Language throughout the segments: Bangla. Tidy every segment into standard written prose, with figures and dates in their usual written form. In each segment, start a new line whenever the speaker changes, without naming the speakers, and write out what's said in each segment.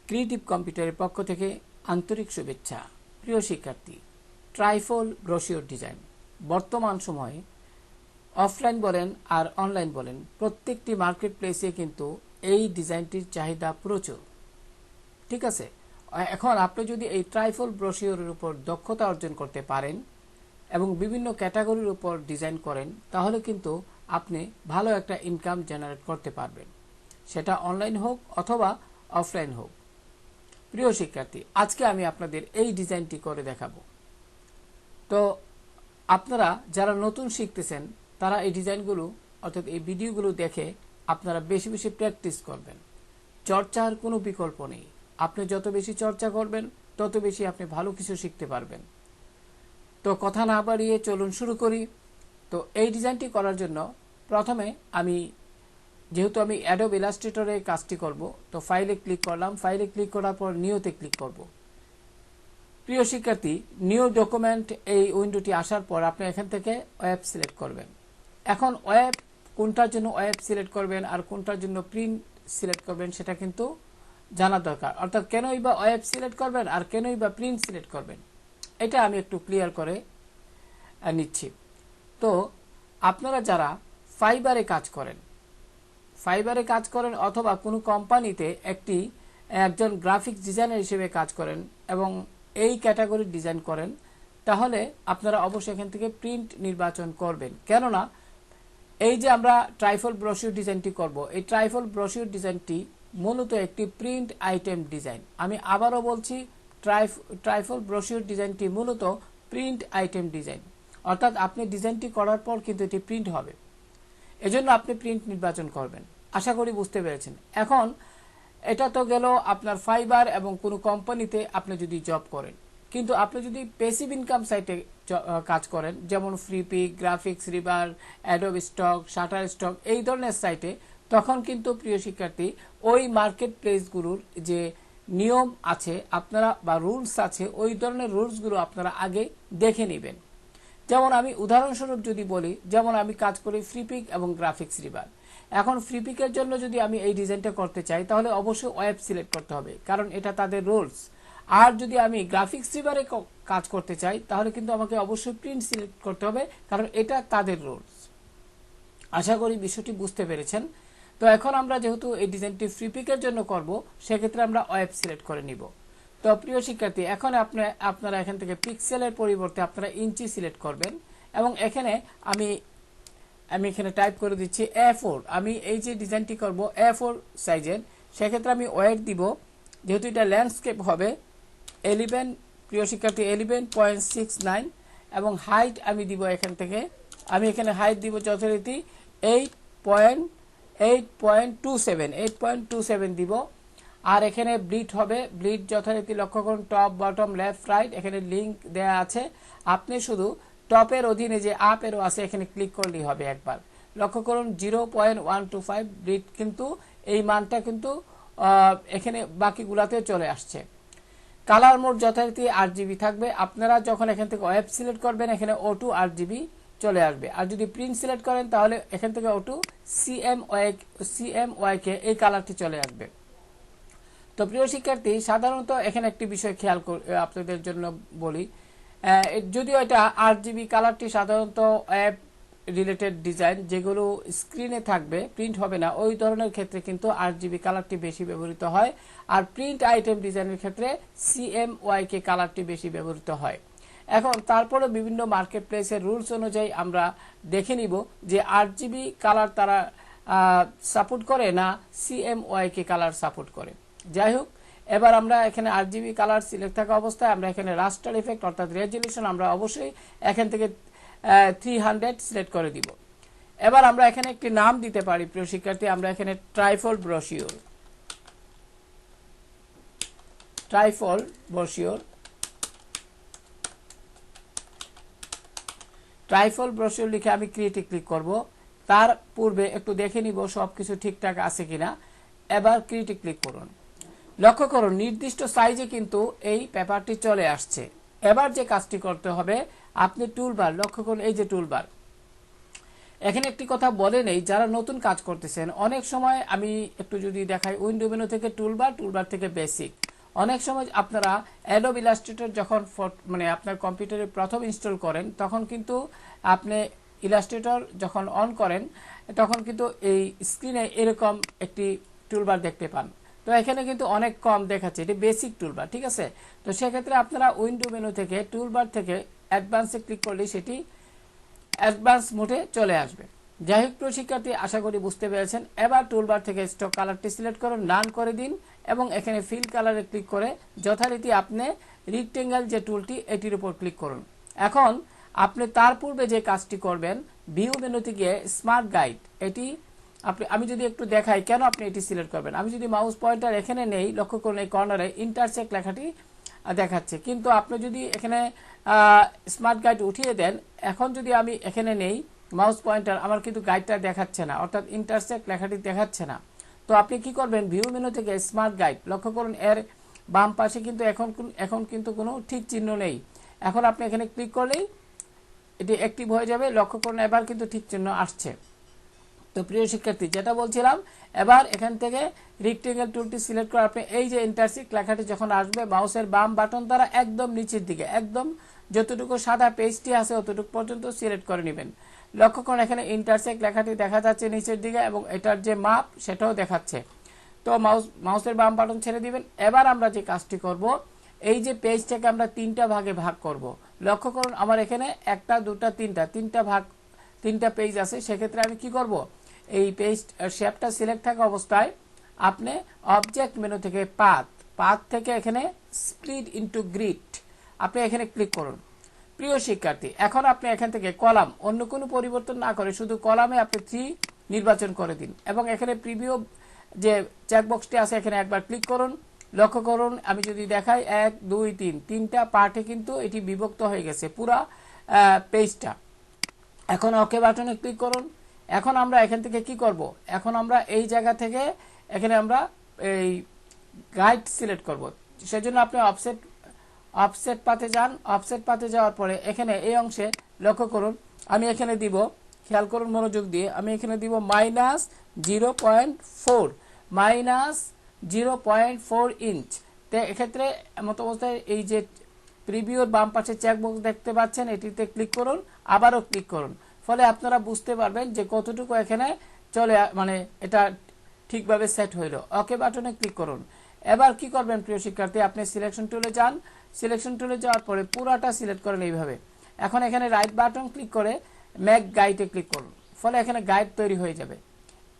ক্রিয়েটিভ কম্পিউটারের পক্ষ থেকে আন্তরিক শুভেচ্ছা। প্রিয় শিক্ষার্থী, ট্রাইফল ব্রোশিওর ডিজাইন বর্তমান সময়ে অফলাইন বলেন আর অনলাইন বলেন প্রত্যেকটি মার্কেট প্লেসে কিন্তু এই ডিজাইনটির চাহিদা প্রচুর। ঠিক আছে, এখন আপনি যদি এই ট্রাইফল ব্রোশিওরের উপর দক্ষতা অর্জন করতে পারেন এবং বিভিন্ন ক্যাটাগরির উপর ডিজাইন করেন, তাহলে কিন্তু আপনি ভালো একটা ইনকাম জেনারেট করতে পারবেন, সেটা অনলাইন হোক অথবা অফলাইন হোক। প্রিয় শিক্ষার্থী, আজকে আমি আপনাদের এই ডিজাইনটি করে দেখাবো। তো আপনারা যারা নতুন শিখতেছেন তারা এই ডিজাইনগুলো অর্থাৎ এই ভিডিওগুলো দেখে আপনারা বেশি বেশি প্র্যাকটিস করবেন। চর্চার কোনো বিকল্প নেই। আপনি যত বেশি চর্চা করবেন তত বেশি আপনি ভালো কিছু শিখতে পারবেন। তো কথা না বাড়িয়ে চলুন শুরু করি। তো এই ডিজাইনটি করার জন্য প্রথমে যেহেতু আমি অ্যাডোব ইলাস্ট্রেটরে কাজটি করব, তো ফাইলে ক্লিক করলাম। ফাইলে ক্লিক করার পর নিউতে ক্লিক করব। প্রিয় শিক্ষার্থী, নিউ ডকুমেন্ট এই উইন্ডোটি আসার পর আপনি এখান থেকে ওয়েব সিলেক্ট করবেন। এখন ওয়েব কোনটার জন্য ওয়েব সিলেক্ট করবেন আর কোনটার জন্য প্রিন্ট সিলেক্ট করবেন সেটা কিন্তু জানা দরকার। অর্থাৎ কেনই বা ওয়েব সিলেক্ট করবেন আর কেনই বা প্রিন্ট সিলেক্ট করবেন, এটা আমি একটু ক্লিয়ার করে নিচ্ছি। তো আপনারা যারা ফাইবারে কাজ করেন অথবা কোনো কোম্পানিতে একজন গ্রাফিক্স ডিজাইনার হিসেবে কাজ করেন এবং এই ক্যাটাগরির ডিজাইন করেন, তাহলে আপনারা অবশ্যই এখান থেকে প্রিন্ট নির্বাচন করবেন। কেননা এই যে আমরা ট্রাইফল ব্রোশিওর ডিজাইনটি করব, এই ট্রাইফল ব্রোশিওর ডিজাইনটি মূলত একটি প্রিন্ট আইটেম ডিজাইন। আমি আবারও বলছি, ট্রাইফল ব্রোশিওর ডিজাইনটি মূলত প্রিন্ট আইটেম ডিজাইন, অর্থাৎ আপনি ডিজাইনটি করার পর কিন্তু এটি প্রিন্ট হবে, এজন্য আপনি প্রিন্ট নির্বাচন করবেন। আশা করি বুঝতে পেরেছেন। এখন এটা তো গেল আপনার ফাইবার এবং কোনো কোম্পানিতে আপনি যদি জব করেন, কিন্তু আপনি যদি প্যাসিভ ইনকাম সাইটে কাজ করেন, যেমন Freepik, graphics river, Adobe stock, shutter stock, এই ধরনের সাইটে, তখন কিন্তু প্রিয় শিক্ষার্থী ওই মার্কেট প্লেসগুলোর যে নিয়ম আছে আপনারা বা রুলস আছে, ওই ধরনের রুলসগুলো আপনারা আগে দেখে নেবেন। যেমন আমি উদাহরণস্বরূপ যদি বলি, যেমন আমি কাজ করি ফ্রিপিক এবং গ্রাফিক্স রিভার। এখন ফ্রিপিকের জন্য যদি আমি এই ডিজাইনটা করতে চাই তাহলে অবশ্যই ওয়েব সিলেক্ট করতে হবে, কারণ এটা তাদের রুলস। আর যদি আমি গ্রাফিক্স রিভারে কাজ করতে চাই তাহলে কিন্তু আমাকে অবশ্যই প্রিন্ট সিলেক্ট করতে হবে, কারণ এটা তাদের রুলস। আশা করি বিষয়টি বুঝতে পেরেছেন। তো এখন আমরা যেহেতু এই ডিজাইনটি ফ্রিপিকের জন্য করব, সেক্ষেত্রে আমরা ওয়েব সিলেক্ট করে নিব। তো প্রিয় শিক্ষার্থী, এখন আপনারা এখান থেকে পিক্সেলের পরিবর্তে আপনারা ইঞ্চি সিলেক্ট করবেন এবং এখানে আমি এখানে টাইপ করে দিচ্ছি A4। আমি এই যে ডিজাইনটি করব A4 সাইজের, সেক্ষেত্রে আমি ওয়েট দিব, যেহেতু এটা ল্যান্ডস্কেপ হবে, 11, প্রিয় শিক্ষার্থী 11.69 এবং হাইট আমি দিব এখান থেকে, আমি এখানে হাইট দিব যথারীতি 8.27 দিব। আর এখানে ব্লিড হবে, ব্লিড যথারীতি লক্ষ্য করুন টপ, বটম, লেফট, রাইট, এখানে লিঙ্ক দেয়া আছে। আপনি শুধু টপের অধীনে যে আপ এরো আছে এখানে ক্লিক করলেই হবে। একবার লক্ষ্য করুন 0.125 ব্লিড, কিন্তু এই মানটা কিন্তু এখানে বাকিগুলাতে চলে আসছে। কালার মোড যথারীতি RGB থাকবে। আপনারা যখন এখান থেকে ওয়েব সিলেক্ট করবেন এখানে O2 RGB চলে আসবে, আর যদি প্রিন্ট সিলেক্ট করেন তাহলে এখান থেকে O2 CMYK এই কালারটি চলে আসবে। তো প্রিয় শিক্ষার্থী, সাধারণত এখানে একটি বিষয় খেয়াল আপনাদের জন্য বলি, যদিও এটা RGB কালারটি সাধারণত অ্যাপ রিলেটেড ডিজাইন যেগুলো স্ক্রিনে থাকবে, প্রিন্ট হবে না, ওই ধরনের ক্ষেত্রে কিন্তু RGB কালারটি বেশি ব্যবহৃত হয়। আর প্রিন্ট আইটেম ডিজাইনের ক্ষেত্রে CMYK কালারটি বেশি ব্যবহৃত হয়। এখন তারপরে বিভিন্ন মার্কেট প্লেসের রুলস অনুযায়ী আমরা দেখে নিব যে RGB কালার তারা সাপোর্ট করে না CMYK কালার সাপোর্ট করে। যাই হোক, এবার আমরা এখানে RGB কালার সিলেক্ট থাকা অবস্থায় আমরা এখানে রাস্টার ইফেক্ট অর্থাৎ রেজলিউশন আমরা অবশ্যই এখান থেকে 300 সিলেক্ট করে দিব। এবার আমরা এখানে একটি নাম দিতে পারি। প্রিয় শিক্ষার্থী, আমরা এখানে ট্রাইফল ব্রোশিওর লিখে আমি ক্রিয়েটে ক্লিক করব। তার পূর্বে একটু দেখে নিব সবকিছু ঠিকঠাক আছে কিনা। এবার ক্রিয়েটে ক্লিক করুন। লক্ষ্য করুন নির্দিষ্ট সাইজে কিন্তু এই পেপারটি চলে আসছে। এবার যে কাজটি করতে হবে, আপনি টুলবার লক্ষ্য করুন, এই যে টুলবার, এখানে একটি কথা বলে নেই, যারা নতুন কাজ করতেছেন অনেক সময় আমি একটু যদি দেখাই, উইন্ডো মেনু থেকে টুলবার, টুলবার থেকে বেসিক। অনেক সময় আপনারা অ্যাডোব ইলাস্ট্রেটর যখন মানে আপনার কম্পিউটারে প্রথম ইনস্টল করেন তখন কিন্তু আপনি ইলাস্ট্রেটর যখন অন করেন তখন কিন্তু এই স্ক্রিনে এরকম একটি টুলবার দেখতে পান। তো এখানে কিন্তু অনেক কম দেখাচ্ছে, এটি বেসিক টুলবার, ঠিক আছে। তো সেক্ষেত্রে আপনারা উইন্ডো মেনু থেকে টুলবার থেকে অ্যাডভান্সে ক্লিক করলে সেটি অ্যাডভান্স মোডে চলে আসবে। যাই হোক প্রিয় শিক্ষার্থী, আশা করি বুঝতে পেরেছেন। এবার টুলবার থেকে স্টক কালারটি সিলেক্ট করুন, ডান করে দিন এবং এখানে ফিল কালারে ক্লিক করে যথারীতি আপনি রেক্টেঙ্গেল যে টুলটি এটির উপর ক্লিক করুন। এখন আপনি তার পূর্বে যে কাজটি করবেন, ভিউ মেনুতে গিয়ে স্মার্ট গাইড, এটি আমি যদি একটু দেখাই কেন আপনি এটি সিলেক্ট করবেন। আমি যদি মাউস পয়েন্টার এখানে নেই, লক্ষ্য করুন এই কর্নারে ইন্টারসেক্ট লেখাটি দেখাচ্ছে, কিন্তু আপনি যদি এখানে স্মার্ট গাইড উঠিয়ে দেন, এখন যদি আমি এখানে নেই মাউস পয়েন্টার, আমার কিন্তু গাইডটা দেখাচ্ছে না, অর্থাৎ ইন্টারসেক্ট লেখাটি দেখাচ্ছে না। তো আপনি কি করবেন, ভিউ মেনু থেকে স্মার্ট গাইড, লক্ষ্য করুন এর বাম পাশে কিন্তু এখন কিন্তু কোনো ঠিক চিহ্ন নেই। এখন আপনি এখানে ক্লিক করলেই এটি অ্যাক্টিভ হয়ে যাবে। লক্ষ্য করুন এবার কিন্তু ঠিক চিহ্ন আসছে। তো প্রিয় শিক্ষার্থী, যেটা বলছিলাম, এবার এখান থেকে রেক্টেঙ্গেল টুলটি সিলেক্ট করে আপনি এই যে ইন্টারসেক্ট লেখাটি যখন আসবে মাউসের বাম বাটন দ্বারা একদম নিচের দিকে, একদম যতটুকু সাদা পেজটি আছে অতটুকু পর্যন্ত সিলেক্ট করে নেবেন। লক্ষ্য করুন এখানে ইন্টারসেক্ট লেখাটি দেখা যাচ্ছে নিচের দিকে এবং এটার যে মাপ সেটাও দেখাচ্ছে। তো মাউসের বাম বাটন ছেড়ে দিবেন। এবার আমরা যে কাজটি করব, এই যে পেজটাকে আমরা তিনটা ভাগে ভাগ করব। লক্ষ্য করুন আমার এখানে একটা, দুটা, তিনটা পেজ আছে। সেক্ষেত্রে আমি কি করব, এই পেজ শেপটা সিলেক্ট থাকা অবস্থায় আপনি অবজেক্ট মেনু থেকে পাথ থেকে এখানে স্প্লিট ইনটু গ্রিড আপনি এখানে ক্লিক করুন। প্রিয় শিক্ষার্থী, এখন আপনি এখান থেকে কলাম, অন্য কোনো পরিবর্তন না করে শুধু কলামে আপনি 3 নির্বাচন করে দিন এবং এখানে প্রিভিউ যে চেকবক্সটি আছে এখানে একবার ক্লিক করুন। লক্ষ্য করুন আমি যদি দেখাই 1 2 3 তিনটা পার্টে কিন্তু এটি বিভক্ত হয়ে গেছে পুরা পেজটা। এখন ওকে বাটনে ক্লিক করুন। এখন আমরা এখান থেকে কি করব, এখন আমরা এই জায়গা থেকে এখানে আমরা এই গাইড সিলেক্ট করব। সেজন্য আপনি অফসেট পাতে যান। অফসেট পাতে যাওয়ার পরে এখানে এই অংশে লক্ষ্য করুন আমি এখানে দিব, খেয়াল করুন মনোযোগ দিয়ে, আমি এখানে দিব -0.4 ইঞ্চ। তো এক্ষেত্রে এমত অবস্থায় এই যে প্রিভিউর বাম পাশে চেকবক্স দেখতে পাচ্ছেন, এটিতে ক্লিক করুন, আবারও ক্লিক করুন। ফলে আপনারা বুঝতে পারবেন যে কতটুকু এখানে চলে, মানে এটা ঠিকভাবে সেট হইল। ওকে বাটনে ক্লিক করুন। এবার কি করবেন প্রিয় শিক্ষার্থী, আপনি সিলেকশন টুলে যান। সিলেকশন টুলে যাওয়ার পরে পুরাটা সিলেক্ট করেন এইভাবে। এখন এখানে রাইট বাটন ক্লিক করে মেক গাইডে ক্লিক করুন। ফলে এখানে গাইড তৈরি হয়ে যাবে।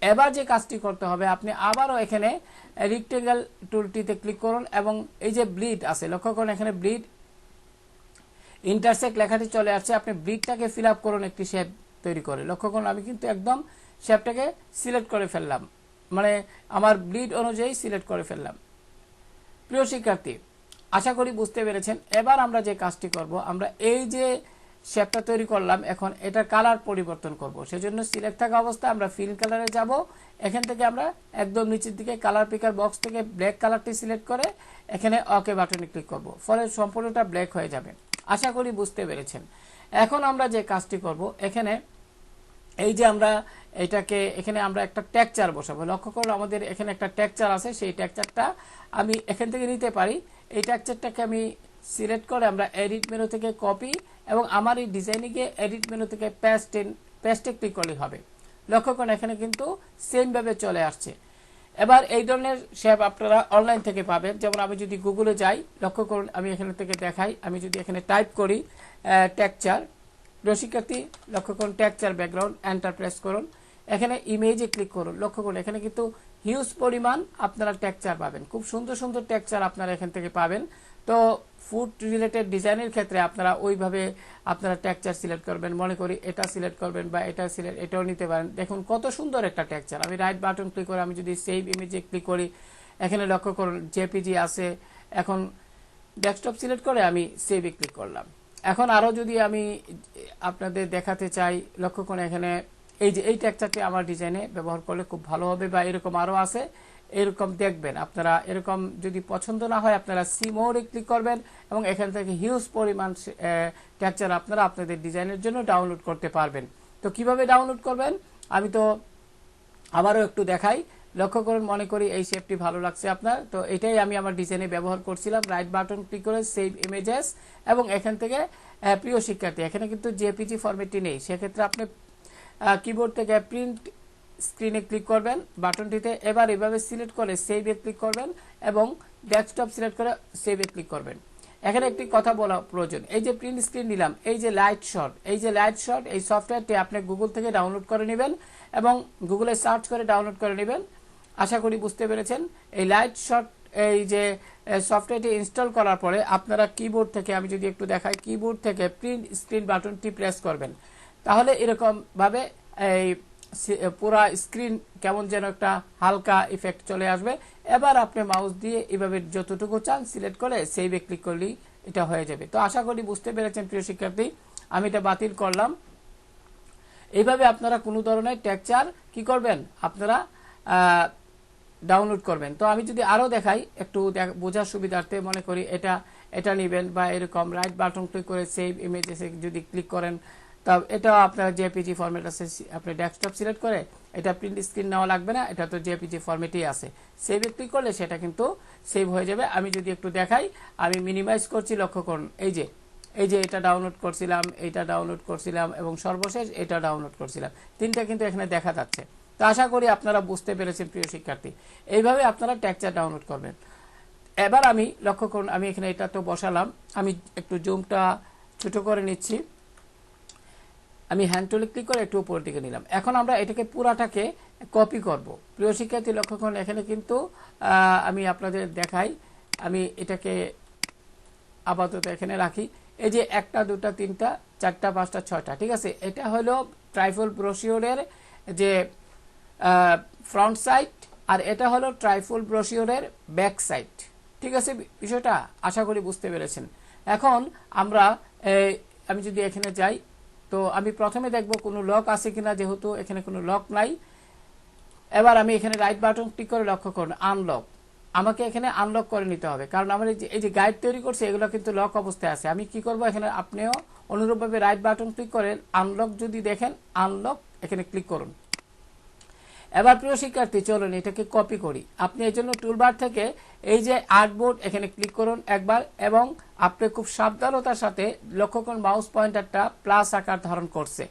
এবার যে কাজটি করতে হবে, আপনি আবারও এখানে রেক্টেঙ্গেল টুলটিতে ক্লিক করুন এবং এই যে ব্লিড আছে, লক্ষ্য করুন এখানে ব্লিড ইন্টারসেক্ট লেখাটি চলে আসছে। আপনি ব্লিডটাকে ফিল আপ করুন একটি শেপ তৈরি করে। লক্ষ্য করুন আমি কিন্তু একদম শেপটাকে সিলেক্ট করে ফেললাম, মানে আমার ব্লিড অনুযায়ী সিলেক্ট করে ফেললাম। প্রিয় শিক্ষার্থী, আশা করি বুঝতে পেরেছেন। এবার আমরা যে কাজটি করব, আমরা এই যে শেপটা তৈরি করলাম এখন এটার কালার পরিবর্তন করব। সেজন্য সিলেক্ট থাকা অবস্থায় আমরা ফিল কালারে যাব। এখান থেকে আমরা একদম নিচের দিকে কালার পিকার বক্স থেকে ব্ল্যাক কালারটি সিলেক্ট করে এখানে ওকে বাটনে ক্লিক করব। ফলে সম্পূর্ণটা ব্ল্যাক হয়ে যাবে। আশা করি বুঝতে পেরেছেন। এখন আমরা যে কাজটি করব, এখানে এই যে আমরা এটাকে এখানে আমরা একটা টেক্সচার বসাবো। লক্ষ্য করুন আমাদের এখানে একটা টেক্সচার আছে, সেই টেক্সচারটা আমি এখান থেকে নিতে পারি। এই টেক্সচারটাকে আমি সিলেক্ট করে আমরা এডিট মেনু থেকে কপি এবং আমার এই ডিজাইনে গিয়ে এডিট মেনু থেকে পেস্টে ক্লিক করলেই হবে। লক্ষ্য করুন এখানে কিন্তু সেম ভাবে চলে আসছে। এবার এই ধরনের শেপ আপনারা অনলাইন থেকে পাবেন। যেমন আমি যদি গুগলে যাই, লক্ষ্য করুন আমি এখান থেকে দেখাই, আমি যদি এখানে টাইপ করি টেক্সচার, শিক্ষার্থী লক্ষ্য করুন টেক্সচার ব্যাকগ্রাউন্ড, এন্টার প্রেস করুন, এখানে ইমেজে ক্লিক করুন। লক্ষ্য করুন এখানে কিন্তু হিউজ পরিমাণ আপনারা টেক্সচার পাবেন, খুব সুন্দর সুন্দর টেক্সচার আপনারা এখান থেকে পাবেন। তো ফুড রিলেটেড ডিজাইনের ক্ষেত্রে আপনারা ওইভাবে আপনারা টেক্সচার সিলেক্ট করবেন, মনে করি এটা সিলেক্ট করবেন বা এটাও নিতে পারেন। দেখুন কত সুন্দর একটা টেক্সচার। আমি রাইট বাটন ক্লিক করে আমি যদি সেভ ইমেজে ক্লিক করি, এখানে লক্ষ্য করুন জেপিজি আছে। এখন ডেস্কটপ সিলেক্ট করে আমি সেভে ক্লিক করলাম। এখন আরো যদি আমি আপনাদের দেখাতে চাই, লক্ষ্য করুন এখানে এই যে এই টেক্সচারটি আমার ডিজাইনে ব্যবহার করলে খুব ভালো হবে, বা এরকম আরো আছে, এরকম দেখবেন আপনারা। এরকম যদি পছন্দ না হয় আপনারা সি মোডে ক্লিক করবেন এবং এখান থেকে হিউজ পরিমাণ টেক্সচার আপনারা আপনাদের ডিজাইনের জন্য ডাউনলোড করতে পারবেন। তো কিভাবে ডাউনলোড করবেন আমি তো আবারও একটু দেখাই। লক্ষ্য করুন, মনে করি এই শেপটি ভালো লাগছে আপনার, তো এটাই আমি আমার ডিজাইনে ব্যবহার করছিলাম। রাইট বাটন ক্লিক করে সেভ ইমেজেস, এবং এখান থেকে প্রিয় শিক্ষার্থী এখানে কিন্তু জেপিজি ফরম্যাটটি নেই, সেক্ষেত্রে আপনি কিবোর্ড থেকে প্রিন্ট স্ক্রিনে ক্লিক করবেন বাটনটিতে, এবার এভাবে সিলেক্ট করে সেভে ক্লিক করবেন এবং ডেস্কটপ সিলেক্ট করে সেভে ক্লিক করবেন। এখানে একটি কথা বলা প্রয়োজন, এই যে প্রিন্ট স্ক্রিন নিলাম, এই যে লাইট শট, এই সফটওয়্যারটি আপনি গুগল থেকে ডাউনলোড করে নেবেন এবং গুগলে সার্চ করে ডাউনলোড করে নেবেন। আশা করি বুঝতে পেরেছেন। এই লাইট শট এই যে সফটওয়্যারটি ইনস্টল করার পরে আপনারা কিবোর্ড থেকে, আমি যদি একটু দেখাই, কিবোর্ড থেকে প্রিন্ট স্ক্রিন বাটনটি প্রেস করবেন, তাহলে এরকম ভাবে এই পুরা স্ক্রিন কেমন যেন একটা হালকা ইফেক্ট চলে আসবে। এবার আপনি মাউস দিয়ে এভাবে যতটুকু চান সিলেক্ট করে সেভে ক্লিক করলেই এটা হয়ে যাবে। তো আশা করি বুঝতে পেরেছেন প্রিয় শিক্ষার্থী, আমি এটা বাতিল করলাম। এইভাবে আপনারা কোনো ধরনের টেক্সচার কি করবেন, আপনারা ডাউনলোড করবেন। তো আমি যদি আরো দেখাই একটু বোঝার সুবিধার্থে, মনে করি এটা নেবেন, বা এরকম রাইট বাটন ক্লিক করে সেভ ইমেজেস যদি ক্লিক করেন, তা এটা আপনার জেপিজি ফরম্যাট আছে, আপনি ডেস্কটপ সিলেক্ট করে, এটা প্রিন্ট স্ক্রিন নেওয়া লাগবে না, এটা তো জেপিজি ফরম্যাটই আছে, সেভে ক্লিক করলে সেটা কিন্তু সেভ হয়ে যাবে। আমি যদি একটু দেখাই, আমি মিনিমাইজ করছি, লক্ষ্য করুন এই যে এটা ডাউনলোড করছিলাম, এটা ডাউনলোড করছিলাম এবং সর্বশেষ এটা ডাউনলোড করছিলাম, তিনটা কিন্তু এখানে দেখা যাচ্ছে। তো আশা করি আপনারা বুঝতে পেরেছেন প্রিয় শিক্ষার্থী, এইভাবে আপনারা টেক্সচার ডাউনলোড করবেন। এবার আমি লক্ষ্য করুন, আমি এখানে এটা তো বসালাম, আমি একটু জুমটা ছোট করে নিচ্ছি, আমি হ্যান্ড টুলে ক্লিক করে একটু উপরের দিকে নিলাম। এখন আমরা এটাকে পুরাটাকে কপি করব। প্রিয় শিক্ষার্থী লক্ষ্য করুন, এখানে কিন্তু আমি আপনাদের দেখাই, আমি এটাকে আপাতত এখানে রাখি। এই যে 1 2 3 4 5 6টা, ঠিক আছে, এটা হলো ট্রাইফল ব্রোশিওরের যে ফ্রন্ট সাইড, আর এটা হলো ট্রাইফল ব্রোশিওরের ব্যাক সাইড, ঠিক আছে বিষয়টা আশা করি বুঝতে পেরেছেন। এখন আমরা আমি যদি এখানে যাই, তো আমি প্রথমে দেখব কোনো লক আছে কিনা, যেহেতু এখানে কোনো লক নাই। এবার আমি এখানে রাইট বাটন ক্লিক করে লক্ষ্য করুন আনলক, আমাকে এখানে আনলক করে নিতে হবে, কারণ আমার এই যে গাইড তৈরি করছে এগুলো কিন্তু লক অবস্থায় আছে। আমি কি করব, এখানে আপনিও অনুরূপভাবে রাইট বাটন ক্লিক করে আনলক যদি দেখেন, আনলক এখানে ক্লিক করুন। এবার প্রিয় শিক্ষার্থী চলুন এটাকে কপি করি। আপনি এই জন্য টুলবার থেকে এই যে আর্টবোর্ড এখানে ক্লিক করুন একবার, এবং আপনি খুব সাবধানতার সাথে লক্ষ্য করুন মাউস পয়েন্টারটা প্লাস আকার ধারণ করছে।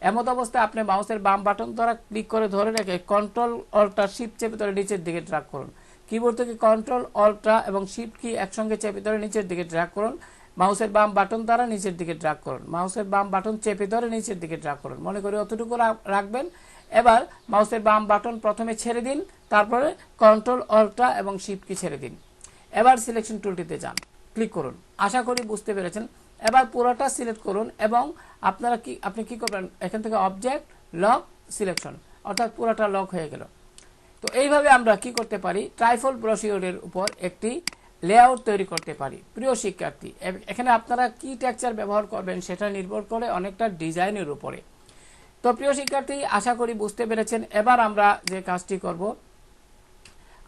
এমত অবস্থায় আপনি মাউসের বাম বাটন দ্বারা ক্লিক করে ধরে রেখে কন্ট্রোল অল্টার শিফট চেপে ধরে নিচের দিকে ড্র্যাগ করুন। কিবোর্ড থেকে কন্ট্রোল অল্টার এবং শিফট কি একসঙ্গে চেপে ধরে নিচের দিকে ড্র্যাগ করুন। মাউসের বাম বাটন দ্বারা নিচের দিকে ড্র্যাগ করুন, মাউসের বাম বাটন চেপে ধরে নিচের দিকে ড্র্যাগ করুন, মনে করি অতটুকু রাখবেন। এবার মাউসের বাম বাটন প্রথমে ছেড়ে দিন, তারপরে কন্ট্রোল অল্টার এবং শিফট কি ছেড়ে দিন। এবার সিলেকশন টুলটিতে যান, ক্লিক করুন। আশা করি বুঝতে পেরেছেন। এবার পুরোটা সিলেক্ট করুন এবং আপনি কি করবেন, এখান থেকে অবজেক্ট লক সিলেকশন, অর্থাৎ পুরোটা লক হয়ে গেল। তো এইভাবে আমরা কি করতে পারি, ট্রাইফল ব্রোশিওরের উপর একটি লেআউট তৈরি করতে পারি। প্রিয় শিক্ষার্থী, এখানে আপনারা কি টেক্সচার ব্যবহার করবেন সেটা নির্ভর করে অনেকটা ডিজাইনের উপরে। তো প্রিয় শিক্ষার্থী আশা করি বুঝতে পেরেছেন। এবার আমরা যে কাজটি করব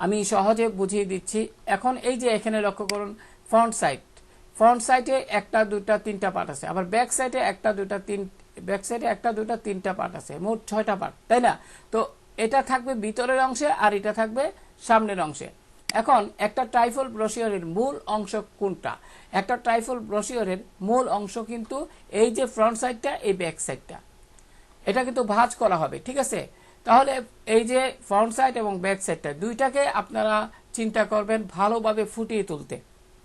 আমি সহজে বুঝিয়ে দিচ্ছি। এখন এই যে এখানে লক্ষ্য করুন ফ্রন্ট সাইডে 1 2 3টা পার্ট আছে, আবার ব্যাক সাইডে 1 2 3টা পার্ট আছে, মোট 6টা পার্ট, তাই না? তো এটা থাকবে ভিতরের অংশে আর এটা থাকবে সামনের অংশে। এখন একটা ট্রাইফল ব্রোশিওরের মূল অংশ কোনটা? একটা ট্রাইফল ব্রোশিওরের মূল অংশ কিন্তু এই যে ফ্রন্ট সাইডটা, এই ব্যাক সাইডটা, এটা কিন্তু ভাঁজ করা হবে, ঠিক আছে? তাহলে এই যে ফ্রন্ট সাইড এবং ব্যাক সাইডটা দুইটাকে আপনারা চিন্তা করবেন ভালোভাবে ফুটিয়ে তুলতে,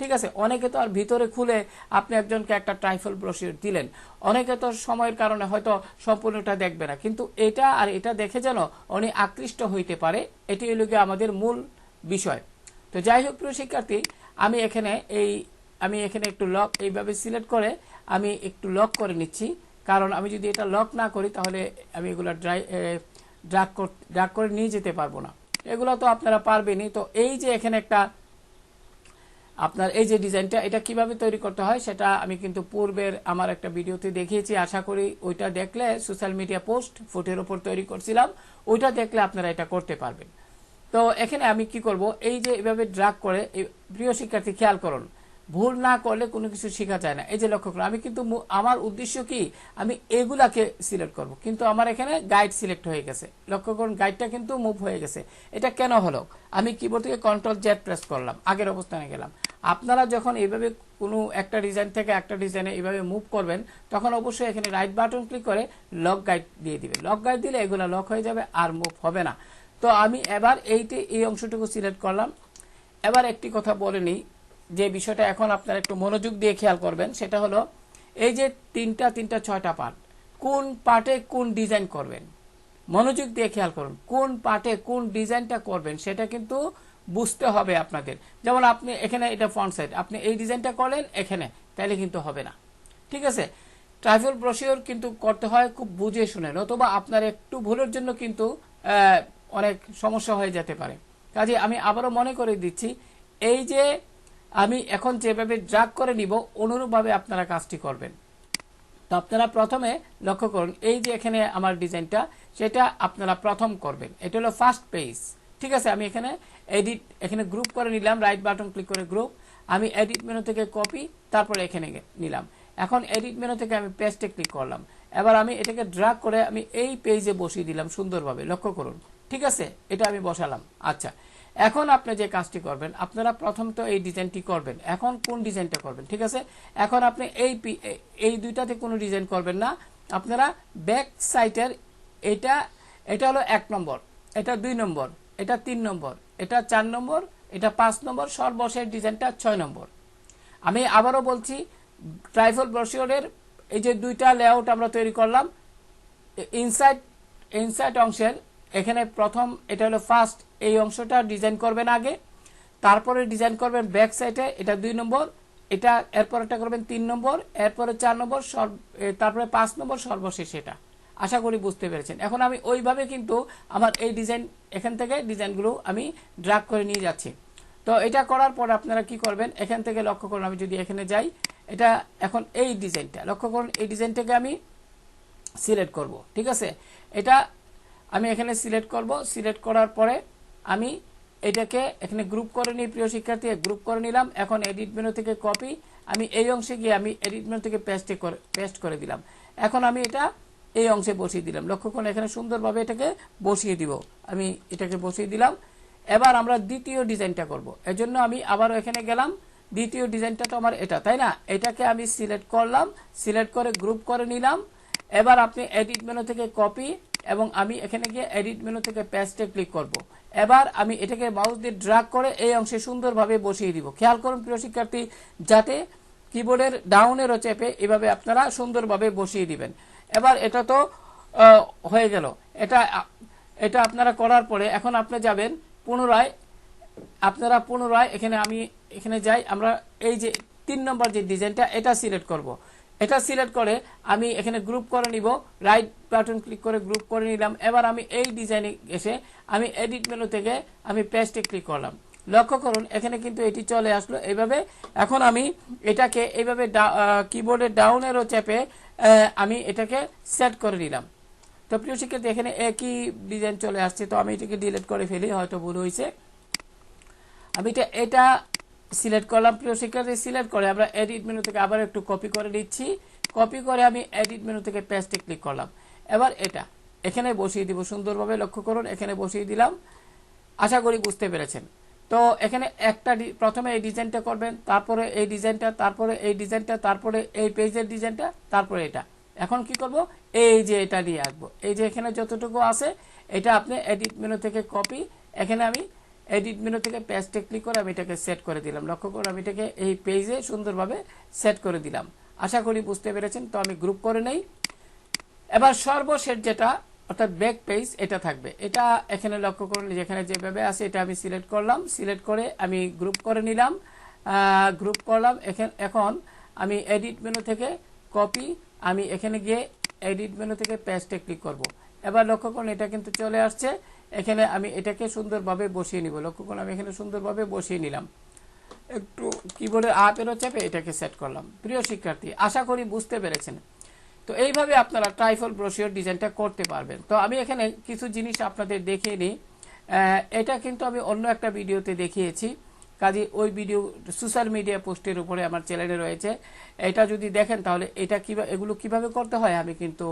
ঠিক আছে? অনেকে তো আর ভিতরে খুলে আপনি একজনকে একটা ট্রাইফল ব্রোশিওর দিলেন, অনেকে তো সময়ের কারণে হয়তো সম্পূর্ণটা দেখবে না, কিন্তু এটা আর এটা দেখে যেন উনি আকৃষ্ট হইতে পারে, এটি হলো আমাদের মূল বিষয়। তো যাই হোক প্রিয় শিক্ষার্থী, আমি এখানে একটু লক এইভাবে সিলেক্ট করে আমি একটু লক করে নিচ্ছি, কারণ আমি যদি এটা লক না করি তাহলে আমি এগুলো ড্র্যাগ করে নিয়ে যেতে পারবো না, এগুলো তো আপনারা পারবেনই। তো এই যে এখানে একটা আপনার এই যে ডিজাইনটা, এটা কিভাবে তৈরি করতে হয় সেটা আমি কিন্তু পূর্বের আমার একটা ভিডিওতে দেখিয়েছি, আশা করি ওইটা দেখলে, সোশ্যাল মিডিয়া পোস্ট ফুটের উপর তৈরি করছিলাম, ওইটা দেখলে আপনারা এটা করতে পারবেন। তো এখানে আমি কি করব, এই যে এভাবে ড্র্যাগ করে, প্রিয় শিক্ষার্থী খেয়াল করুন, ভুল না করলে কোনো কিছু শেখা যায় না। এই যে লক্ষ্য করুন, আমি কিন্তু আমার উদ্দেশ্য কি, আমি এগুলাকে সিলেক্ট করব, কিন্তু আমার এখানে গাইড সিলেক্ট হয়ে গেছে। লক্ষ্য করুন, গাইডটা কিন্তু মুভ হয়ে গেছে। এটা কেন হলো? আমি কিবোর্ড থেকে কন্ট্রোল জেড প্রেস করলাম, আগের অবস্থানে গেলাম। আপনারা যখন এইভাবে কোনো একটা ডিজাইন থেকে একটা ডিজাইনে এইভাবে মুভ করবেন, তখন অবশ্যই এখানে রাইট বাটন ক্লিক করে লক গাইড দিয়ে দিবেন। লক গাইড দিলে এগুলো লক হয়ে যাবে, আর মুভ হবে না। তো আমি এবার এই অংশটুকু সিলেক্ট করলাম। এবার একটি কথা বলে নিই, যে বিষয়টা এখন আপনারা একটু মনোযোগ দিয়ে খেয়াল করবেন, সেটা হলো এই যে তিনটা 6টা পার্ট, কোন পার্টে কোন ডিজাইন করবেন, মনোযোগ দিয়ে খেয়াল করুন। কোন পার্টে কোন ডিজাইনটা করবেন সেটা কিন্তু বুঝতে হবে আপনাদের। যেমন আপনি এখানে এটা ফ্রন্ট সাইড, আপনি এই ডিজাইনটা করলেন এখানে, তাইলে কিন্তু হবে না। ঠিক আছে, ট্রাইফল ব্রোশিওর কিন্তু করতে হয় খুব বুঝে শুনে, নতুবা আপনার একটু ভুলের জন্য কিন্তু অনেক সমস্যা হয়ে যেতে পারে। কাজে আমি আবারও মনে করে দিচ্ছি, এই যে আমি এখন যেভাবে ড্রাগ করে নিব, অনুরূপভাবে আপনারা কাজটি করবেন। তো আপনারা প্রথমে লক্ষ্য করুন, এই যে এখানে আমার ডিজাইনটা, সেটা আপনারা প্রথম করবেন। এটা হলো ফার্স্ট পেজ। ঠিক আছে, আমি এখানে গ্রুপ করে নিলাম, রাইট বাটন ক্লিক করে গ্রুপ। আমি এডিট মেনু থেকে কপি, তারপরে এখানে নিলাম। এখন এডিট মেনু থেকে আমি পেস্টে ক্লিক করলাম। এবার আমি এটাকে ড্রাগ করে আমি এই পেজে বসিয়ে দিলাম সুন্দরভাবে। লক্ষ্য করুন, ঠিক আছে, এটা আমি বসালাম। আচ্ছা, এখন আপনি যে কাজটি করবেন, আপনারা প্রথম তো এই ডিজাইনটি করবেন। এখন কোন ডিজাইনটা করবেন? ঠিক আছে, এখন আপনি এই দুইটাতে কোনো ডিজাইন করবেন না। আপনারা ব্যাক সাইডের এটা হলো 1 নম্বর, এটা 2 নম্বর, এটা 3 নম্বর, এটা 4 নম্বর, এটা 5 নম্বর, সর্বশেষ ডিজাইনটা 6 নম্বর। আমি আবারও বলছি, ট্রাইফল ব্রোশিওরের এই যে দুইটা লেআউট আমরা তৈরি করলাম, ইনসাইড অংশের এখানে প্রথম, এটা হলো ফার্স্ট, এই অংশটা ডিজাইন করবেন আগে, তারপরে ডিজাইন করবেন ব্যাক সাইডে, এটা 2 নম্বর, এটা এরপর এটা করবেন 3 নম্বর, এরপরে 4 নম্বর, তারপরে 5 নম্বর, সর্বশেষ এটা। আশা করি বুঝতে পেরেছেন। এখন আমি ওইভাবে কিন্তু আমার এই ডিজাইন, এখান থেকে ডিজাইনগুলো আমি ড্রাগ করে নিয়ে যাচ্ছি। তো এটা করার পর আপনারা কি করবেন, এখান থেকে লক্ষ্য করুন, আমি যদি এখানে যাই, এটা এখন এই ডিজাইনটা লক্ষ্য করুন, এই ডিজাইনটাকে আমি সিলেক্ট করব। ঠিক আছে, এটা আমি এখানে সিলেক্ট করব। সিলেক্ট করার পরে আমি এটাকে এখানে গ্রুপ করে নিই, প্রিয় শিক্ষার্থী, গ্রুপ করে নিলাম। এখন এডিট মেনু থেকে কপি, আমি এই অংশে গিয়ে আমি এডিট মেনু থেকে পেস্ট করে দিলাম। এখন আমি এটা এই অংশে বসিয়ে দিলাম। লক্ষ্য করুন, এখানে সুন্দরভাবে এটাকে বসিয়ে দিব। আমি এটাকে বসিয়ে দিলাম। এবার আমরা দ্বিতীয় ডিজাইনটা করব। এজন্য আমি আবারও এখানে গেলাম। দ্বিতীয় ডিজাইনটা তো আমার এটা, তাই না? এটাকে আমি সিলেক্ট করলাম, সিলেক্ট করে গ্রুপ করে নিলাম। এবার আপনি এডিট মেনু থেকে কপি, এবং আমি এখানে গিয়ে এডিট মেনু থেকে পেস্টে ক্লিক করব। এবার আমি এটাকে মাউস দিয়ে ড্র্যাগ করে এই অংশে সুন্দরভাবে বসিয়ে দিব। খেয়াল করুন প্রিয় শিক্ষার্থী, যাতে কিবোর্ডের ডাউনেরও চেপে এভাবে আপনারা সুন্দরভাবে বসিয়ে দিবেন। এবার এটা তো হয়ে গেল। এটা আপনারা করার পরে এখন আপনি যাবেন পুনরায়, এখানে আমি এখানে যাই, আমরা এই যে 3 নম্বর যে ডিজাইনটা, এটা সিলেক্ট করব। এটা সিলেক্ট করে আমি এখানে গ্রুপ করে নিব, রাইট বাটন ক্লিক করে গ্রুপ করে নিলাম। এবার আমি এই ডিজাইনে এসে আমি এডিট মেনু থেকে আমি পেস্টে ক্লিক করলাম। লক্ষ্য করুন, এখানে কিন্তু এটি চলে আসলো এইভাবে। এখন আমি এটাকে এইভাবে কিবোর্ডের ডাউনেরও চেপে আমি এটাকে সেট করে নিলাম। তো প্রিয় শিক্ষার্থী, এখানে একই ডিজাইন চলে আসছে। তো আমি এটাকে ডিলিট করে ফেলি, হয়তো ভুল হয়েছে। আমি এটা সিলেক্ট করলাম। প্রিয় শিক্ষার্থী, সিলেক্ট করে আমরা এডিট মেনু থেকে আবার একটু কপি করে নিচ্ছি। কপি করে আমি এডিট মেনু থেকে পেস্টে ক্লিক করলাম। এবার এটা এখানে বসিয়ে দিব সুন্দরভাবে। লক্ষ্য করুন, এখানে বসিয়ে দিলাম। আশা করি বুঝতে পেরেছেন। তো এখানে প্রথমে এই ডিজাইনটা করবেন, তারপরে এই ডিজাইনটা, তারপরে এই ডিজাইনটা, তারপরে এই পেজের ডিজাইনটা, তারপরে এটা। এখন কি করব, এই যে এটা নিয়ে আসবো। এই যে এখানে যতটুকু আছে, এটা আপনি এডিট মেনু থেকে কপি, এখানে আমি এডিট মেনু থেকে পেস্টে ক্লিক করে আমি এটাকে সেট করে দিলাম। লক্ষ্য করুন, আমি এটাকে এই পেজে সুন্দরভাবে সেট করে দিলাম। আশা করি বুঝতে পেরেছেন। তো আমি গ্রুপ করে নেই। এবার সর্বশেষ যেটা, অর্থাৎ ব্যাক পেজ, এটা থাকবে। এটা এখানে লক্ষ্য করুন, যেখানে যেভাবে আছে এটা আমি সিলেক্ট করলাম। সিলেক্ট করে আমি গ্রুপ করে নিলাম, গ্রুপ করলাম। এখন আমি এডিট মেনু থেকে কপি, আমি এখানে গিয়ে এডিট মেনু থেকে পেস্টে ক্লিক করব। এবার লক্ষ্য করুন, এটা কিন্তু চলে আসছে। এখানে আমি এটাকে সুন্দরভাবে বসিয়ে নিব। লক্ষ্য করুন, আমি এখানে সুন্দরভাবে বসিয়ে নিলাম। একটু কিবোর্ডের আপ এরো চেপে এটাকে সেট করলাম। প্রিয় শিক্ষার্থী, আশা করি বুঝতে পেরেছেন। তো এইভাবে আপনারা ট্রাইফল ব্রোশিওর ডিজাইনটা করতে পারবেন। তো আমি এখানে কিছু জিনিস আপনাদের দেখিয়ে নিই। এটা কিন্তু আমি অন্য একটা ভিডিওতে দেখিয়েছি। কাজে ওই ভিডিও সোশ্যাল মিডিয়া পোস্টের উপরে আমার চ্যানেলে রয়েছে। এটা যদি দেখেন তাহলে এগুলো কিভাবে করতে হয় আমি কিন্তু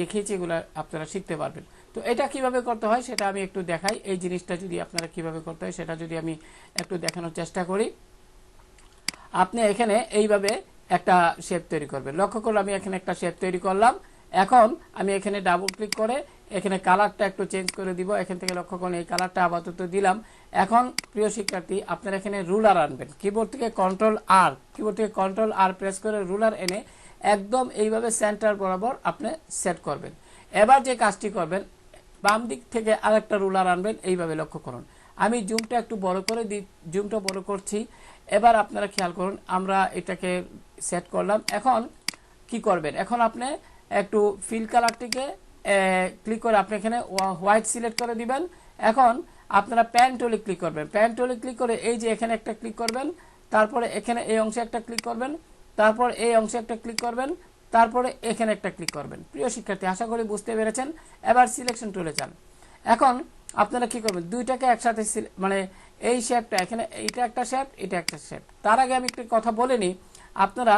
দেখিয়েছি, এগুলো আপনারা শিখতে পারবেন। তো এটা কিভাবে করতে হয় সেটা আমি একটু দেখাই। এই জিনিসটা যদি আপনারা কিভাবে করতে হয় সেটা যদি আমি একটু দেখানোর চেষ্টা করি। আপনি এখানে এইভাবে একটা শেপ তৈরি করবেন। লক্ষ্য করুন আমি এখানে একটা শেপ তৈরি করলাম। এখন আমি এখানে ডাবল ক্লিক করে এখানে কালারটা একটু চেঞ্জ করে দিব। এখান থেকে লক্ষ্য করুন এই কালারটা আপাতত দিলাম। এখন প্রিয় শিক্ষার্থী আপনারা এখানে রুলার আনবেন। কিবোর্ড থেকে কন্ট্রোল আর প্রেস করে রুলার এনে একদম এইভাবে সেন্টার বরাবর আপনি সেট করবেন। এবার যে কাজটি করবেন, বাম দিক থেকে আরেকটা রুলার আনবেন। এইভাবে লক্ষ্য করুন আমি জুমটা একটু বড় করে জুমটা বড় করছি। এবার আপনারা খেয়াল করুন আমরা এটাকে সেট করলাম। এখন কি করবেন, এখন আপনি একটু ফিল কালারটিকে ক্লিক করে আপনি এখানে হোয়াইট সিলেক্ট করে দিবেন। এখন আপনারা প্যান টুলে ক্লিক করবেন। প্যান টুলে ক্লিক করে এই যে এখানে একটা ক্লিক করবেন, তারপরে এখানে এই অংশে একটা ক্লিক করবেন, তারপর এই অংশে একটা ক্লিক করবেন, তারপরে এখানে একটা ক্লিক করবেন। প্রিয় শিক্ষার্থী আশা করি বুঝতে পেরেছেন। এবার সিলেকশন টুলে যান। এখন আপনারা কি করবেন, দুইটাকে একসাথে মানে এই শেপটা এখানে এইটা একটা শেপ, এটা একটা শেপ। তার আগে আমি একটা কথা বলে নিই, আপনারা